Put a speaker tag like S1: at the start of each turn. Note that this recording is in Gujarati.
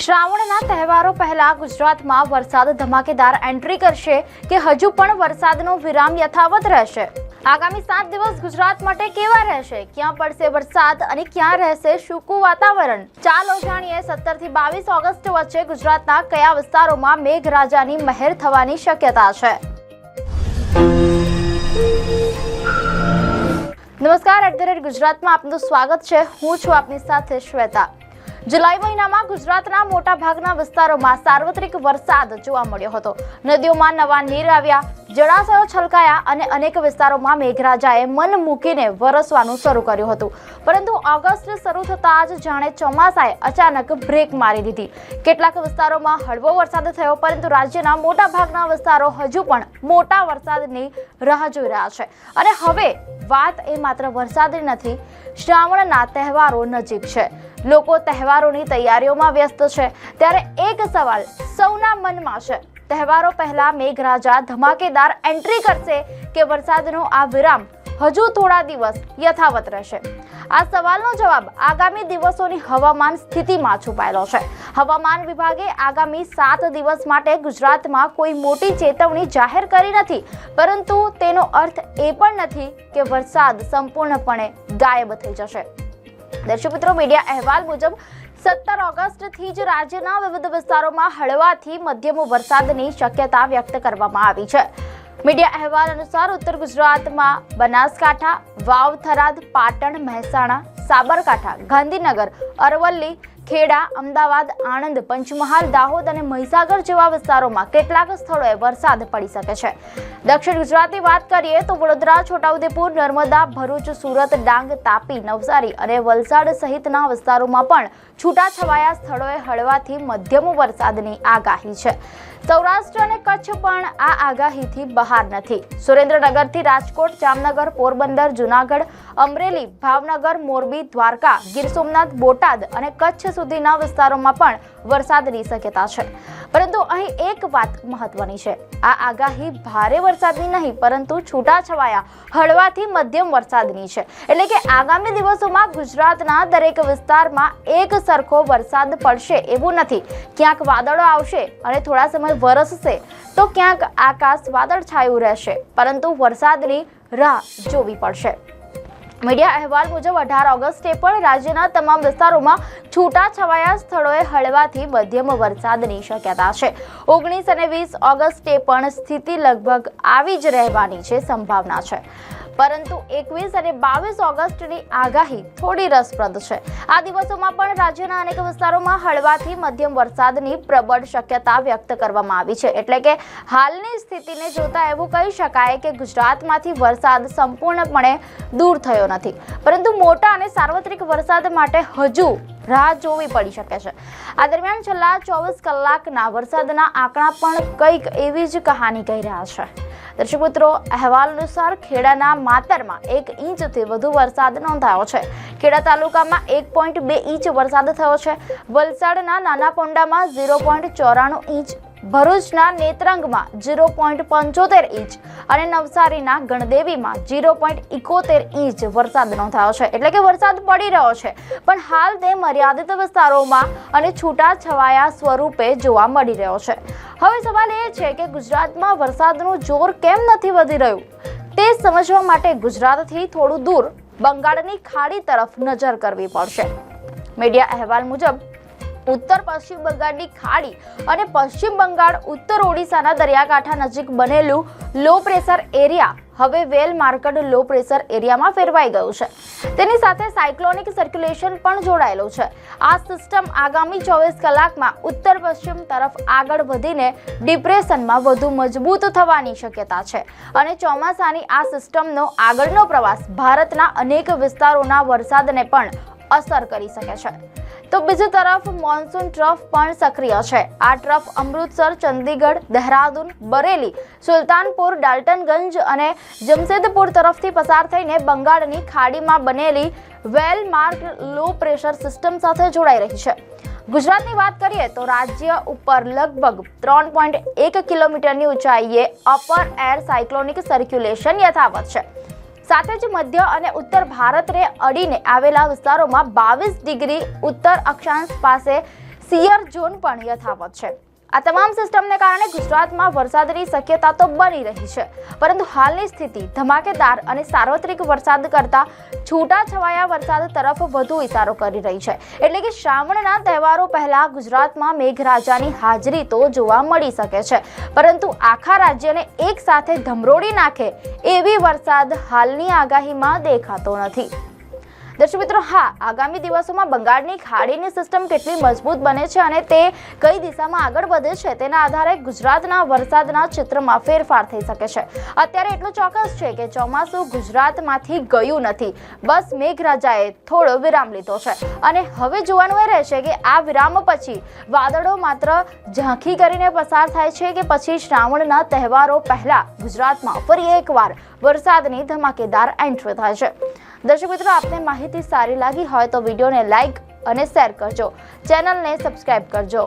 S1: શ્રાવણના તહેવારો પહેલા ગુજરાતમાં વરસાદ ધમાકેદાર એન્ટ્રી કરશે કે હજુ પણ વરસાદનો વિરામ યથાવત રહેશે? આગામી 7 દિવસ ગુજરાત માટે કેવા રહેશે? ક્યાં પડશે વરસાદ અને ક્યાં રહેશે સૂકું વાતાવરણ? ચાલો જાણીએ 17 થી 22 ઓગસ્ટ વચ્ચે ગુજરાતના કયા વિસ્તારોમાં મેઘરાજાની મહેર થવાની શક્યતા છે. નમસ્કાર, ગુજરાતમાં આપનું સ્વાગત છે. હું છું આપની સાથે શ્વેતા. જુલાઈ મહિનામાં ગુજરાતના મોટા ભાગના વિસ્તારોમાં સાર્વત્રિક વરસાદ જોવા મળ્યો હતો. નદીઓમાં નવા નીર આવ્યા, જળાશયો છલકાયા અને અનેક વિસ્તારોમાં મેઘરાજાએ મન મૂકીને વરસવાનું શરૂ કર્યું હતું. પરંતુ ઓગસ્ટ શરૂ થતાં જ જાણે ચોમાસાએ અચાનક બ્રેક મારી દીધી. કેટલાક વિસ્તારોમાં હળવો વરસાદ થયો, પરંતુ રાજ્યના મોટા ભાગના વિસ્તારો હજુ પણ મોટા વરસાદની રાહ જોઈ રહ્યા છે. અને હવે વાત એ માત્ર વરસાદની નથી, શ્રાવણના તહેવારો નજીક છે. લોકો તહેવારોની તૈયારીઓમાં વ્યસ્ત છે. ત્યારે એક સવાલ સૌના મનમાં છે: તહેવારો પહેલા મેઘરાજા ધમાકેદાર એન્ટ્રી કરશે કે વરસાદનો આ વિરામ હજુ થોડા દિવસ યથાવત રહેશે? આ સવાલનો જવાબ આગામી દિવસોની હવામાન સ્થિતિમાં છુપાયેલો છે. હવામાન વિભાગે આગામી 7 દિવસ માટે ગુજરાતમાં કોઈ મોટી ચેતવણી જાહેર કરી નથી, પરંતુ તેનો અર્થ એ પણ નથી કે વરસાદ સંપૂર્ણપણે ગાયબ થઈ જશે. દર્શક મિત્રો, મીડિયા અહેવાલ મુજબ 17 ઓગસ્ટથી જ રાજ્યના વિવિધ વિસ્તારોમાં હળવાથી મધ્યમ વરસાદની શક્યતા વ્યક્ત કરવામાં આવી છે. મીડિયા અહેવાલ અનુસાર ઉત્તર ગુજરાતમાં બનાસકાંઠા, વાવ, થરાદ, પાટણ, મહેસાણા, સાબરકાંઠા, ગાંધીનગર, અરવલ્લી, ખેડા, અમદાવાદ, આણંદ, પંચમહાલ, દાહોદ અને મહીસાગર જેવા વિસ્તારોમાં કેટલાક સ્થળોએ વરસાદ પડી શકે છે. દક્ષિણ ગુજરાતની વાત કરીએ તો વડોદરા, છોટાઉદેપુર, નર્મદા, ભરૂચ, સુરત, ડાંગ, તાપી, નવસારી અને વલસાડ સહિતના વિસ્તારોમાં પણ છૂટાછવાયા સ્થળોએ હળવાથી મધ્યમ વરસાદની આગાહી છે. સૌરાષ્ટ્ર અને કચ્છ પણ આ આગાહીથી બહાર નથી. સુરેન્દ્રનગરથી રાજકોટ, જામનગર, પોરબંદર, જૂનાગઢ, અમરેલી, ભાવનગર, મોરબી, દ્વારકા, ગીર સોમનાથ, બોટાદ અને કચ્છ સુધીના વિસ્તારોમાં પણ વરસાદની શક્યતા છે. પરંતુ અહીં એક વાત મહત્વની છે: આ આગાહી ભારે વરસાદની નહીં, પરંતુ છૂટાછવાયા હળવાથી મધ્યમ વરસાદની છે. એટલે કે આગામી દિવસોમાં ગુજરાતના દરેક વિસ્તારમાં એક સરખો વરસાદ પડશે એવું નથી. ક્યાંક વાદળો આવશે અને થોડા સમય વરસશે, તો ક્યાંક આકાશ વાદળછાયું રહેશે, પરંતુ વરસાદની રાહ જોવી પડશે. મીડિયા અહેવાલ મુજબ 18 ઓગસ્ટે પણ રાજ્યના તમામ વિસ્તારોમાં છૂટાછવાયા સ્થળોએ હળવાથી મધ્યમ વરસાદની શક્યતા છે. 19 અને 20 ઓગસ્ટે પણ સ્થિતિ લગભગ આવી જ રહેવાની છે સંભાવના છે. પરંતુ 21 અને 22 ઓગસ્ટની આગાહી થોડી રસપ્રદ છે. આ દિવસોમાં પણ રાજ્યના અનેક વિસ્તારોમાં હળવાથી મધ્યમ વરસાદની પ્રબળ શક્યતા વ્યક્ત કરવામાં આવી છે. એટલે કે હાલની સ્થિતિને જોતા એવું કહી શકાય કે ગુજરાતમાંથી વરસાદ સંપૂર્ણપણે દૂર થયો નથી, પરંતુ મોટા અને સાર્વત્રિક વરસાદ માટે હજુ રાહ જોવી પડી શકે છે. આ દરમિયાન છેલ્લા 24 કલાકના વરસાદના આંકડા પણ કંઈક એવી જ કહાની કહી રહ્યા છે. દર્શક મિત્રો, અહેવાલ અનુસાર ખેડાના માતરમાં 1 ઇંચથી વધુ વરસાદ નોંધાયો છે. ખેડા તાલુકામાં 1.2 ઇંચ વરસાદ થયો છે. વલસાડના નાના પોંડામાં 0.94 ઇંચ, ભરૂચના નેત્રંગમાં 0.75 ઇંચ અને નવસારીના ગણદેવીમાં 0.71 ઇંચ વરસાદ નોંધાયો છે. એટલે કે વરસાદ પડી રહ્યો છે, પણ હાલ તે મર્યાદિત વિસ્તારોમાં અને છૂટાછવાયા સ્વરૂપે જોવા મળી રહ્યો છે. હવે સવાલ એ છે કે ગુજરાતમાં વરસાદનું જોર કેમ નથી વધી રહ્યું? તે સમજવા માટે ગુજરાતથી થોડું દૂર બંગાળની ખાડી તરફ નજર કરવી પડશે. મીડિયા અહેવાલ મુજબ ઉત્તર પશ્ચિમ બંગાળની ખાડી અને પશ્ચિમ બંગાળ, ઉત્તર ઓડિશાના દરિયાકાંઠા નજીક બનેલું લો પ્રેશર એરિયા હવે વેલ માર્કડ લો પ્રેશર એરિયામાં ફેરવાઈ ગયું છે. તેની સાથે સાયક્લોનિક સર્ક્યુલેશન પણ જોડાયેલું છે. આ સિસ્ટમ આગામી 24 કલાકમાં ઉત્તર પશ્ચિમ તરફ આગળ વધીને ડિપ્રેશનમાં વધુ મજબૂત થવાની શક્યતા છે અને ચોમાસાની આ સિસ્ટમનો આગળનો પ્રવાસ ભારતના અનેક વિસ્તારોના વરસાદને પણ અસર કરી શકે છે. તો બીજી તરફ મોન્સૂન ટ્રફ પણ સક્રિય છે. આ ટ્રફ અમૃતસર, ચંદીગઢ, દહેરાદૂન, બરેલી, સુલતાનપુર, ડાલ્ટનગંજ અને જમશેદપુર તરફથી પસાર થઈને બંગાળની ખાડીમાં બનેલી વેલ માર્ક લો પ્રેશર સિસ્ટમ સાથે જોડાઈ રહી છે. ગુજરાતની વાત કરીએ તો રાજ્ય ઉપર લગભગ 3.1 કિલોમીટરની ઊંચાઈએ અપર એર સાયક્લોનિક સર્ક્યુલેશન યથાવત છે. સાથે જ મધ્ય અને ઉત્તર ભારતને અડીને આવેલા વિસ્તારોમાં 22 ડિગ્રી ઉત્તર અક્ષાંશ પાસે સિયર ઝોન પણ યથાવત છે. આ તમામ સિસ્ટમને કારણે ગુજરાતમાં વરસાદની શક્યતા તો બની રહી છે, પરંતુ હાલની સ્થિતિ ધમાકેદાર અને સાર્વત્રિક વરસાદ કરતા છૂટાછવાયા વરસાદ તરફ વધુ ઇશારો કરી રહી છે. એટલે કે શ્રાવણના તહેવારો પહેલા ગુજરાતમાં મેઘરાજાની હાજરી તો જોવા મળી શકે છે, પરંતુ આખા રાજ્યને એક સાથે ધમરોડી નાખે એવી વરસાદ હાલની આગાહીમાં દેખાતો નથી. દર્શક મિત્રો, આગામી દિવસોમાં બંગાળની ખાડીની સિસ્ટમ કેટલી મજબૂત બને છે અને તે કઈ દિશામાં આગળ વધે છે તેના આધારે ગુજરાતના વરસાદના ચિત્રમાં ફેરફાર થઈ શકે છે. અત્યારે એટલું ચોક્કસ છે કે ચોમાસું ગુજરાતમાંથી ગયું નથી, બસ મેઘરાજાએ થોડો વિરામ લીધો છે અને હવે જોવાનું એ રહેશે કે આ વિરામ પછી વાદળો માત્ર ઝાંખી કરીને પસાર થાય છે કે પછી શ્રાવણના તહેવારો પહેલા ગુજરાતમાં ફરી એકવાર વરસાદની ધમાકેદાર એન્ટ્રી થાય છે. દર્શક મિત્રો, આપને માહિતી સારી લાગી હોય તો વિડીયોને લાઈક અને શેર કરજો, ચેનલને સબસ્ક્રાઇબ કરજો.